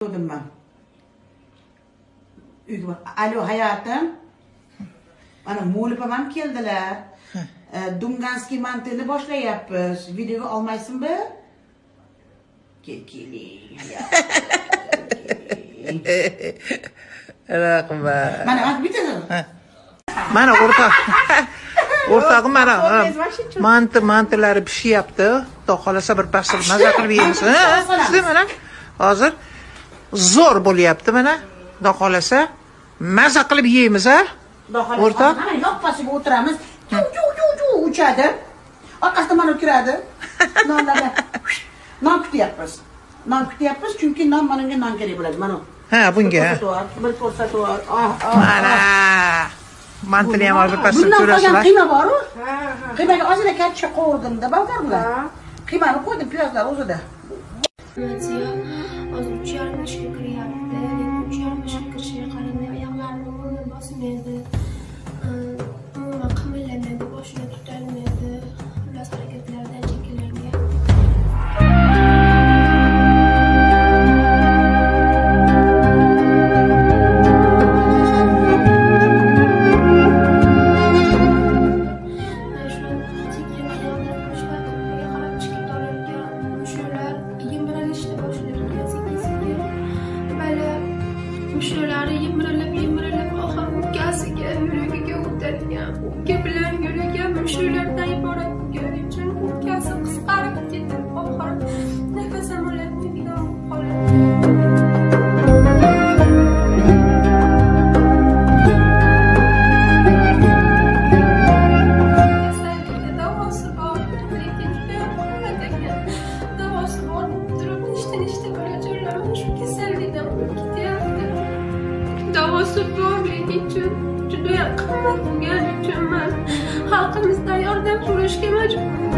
Dedim ben. Alo hayatım. Bana muğlup babam geldiler. Dunganski mantığını başlayapız. Video almaysın mı? Gelin ya. Rahmat. Mana bak bitirdim. Mana o'rtog'im mana mantilari pishyapti. Xudo xolasa bir pasir maza qilib yeymiz. Sizlar mana hozir zo'r bo'lyapti mana. Xudo xolasa maza qilib yeymiz, ha? O'rtoq. Mana yoppasiga o'tiramiz. Uchadi. Orqasidan mana kiradi. Non kutyapmiz. Non kutyapmiz chunki non menga non kerak bo'ladi. Mana. Ha, bunga. Bir ko'rsatuv. Mana. Mantini ham bir pasir ko'rasizlar. Qiyma bor-ku? Qiymaga ozgina katta qovurdimda, bavdarlar. Qiymani qo'ydim, piyozlar o'zida. Hozir 3,5 yoshga kiryapti. 3,5 yoshga kirishiga qaramay oyoqlarini o'rniga bosmaydi. Umuman qimirlamaydi, boshini tutolmaydi. Xullas harakatlardan cheklangan. Mushularni yimrilab oxir o'pkasiga, yuragiga o'tadigan. O'pka bilan yuragan mushulardan iborat bo'lgani uchun o'pkasi qisqarib ketib, oxir nafas ham ololmaydigan bo'lib qoladi. Kasallikda davosi bor, lekin juda qimmat ekan. Davosi bor, turib nechta bolajonlar shu kasallikdan o'lib ketyapti. Davosi borligi uchun juda qimmat bo'lgani uchun men xalqimizdan yordam so'rashga majburman.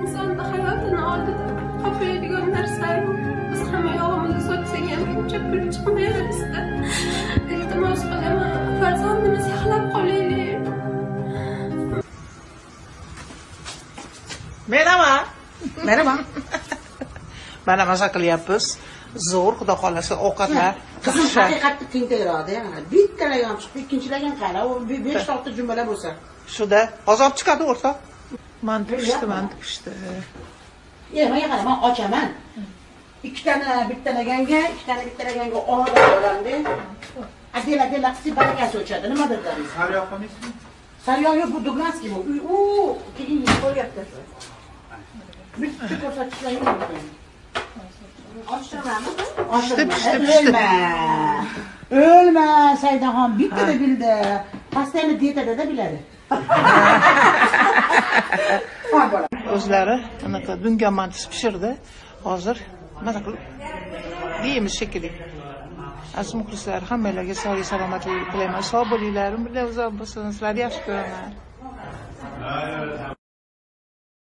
Insonni hayotini oldida qoplaydigan narsa biz hamma yog'imizni sotsak ham buncha pul chiqmayveradi. İltimos qilaman, farzandimiz yaxlab qolaylik. Merhaba. Merhaba. Mana maza qilyapmiz. Zo'r, xudo xolasa ovqatlar. Qizim haqiqatda tinglayroqda. Bittalagan chiqib, ikkinchilagan qara, u 5-6 jumla bo'lsa. Shuda hozir chiqadi o'rtoq. Manti pishdi. Men qara, men ochaman. Ikkitani bittalaganga olib olamda. Adela qilib barakasi o'chadi. Nima dedingiz? Sariyog qilmaysizmi? Sariyog yo'q, bu Duglanskiy bu. Keyin qo'yapti. Bitta ko'rsatishlar yo'q. Pishdi. O'lma, Saydaxon bittada bildi. Pastani dietada biladi. O'zlari anaqa dungan mantisi pishirdi. Hozir maza qilib yeymiz shekilli. Aziz muxlislar, hammalarga sog'lik salomatlik tilayman. Sog' bo'linglar, umrlar uzoq bo'lsin. Sizlarni yaxshi ko'raman.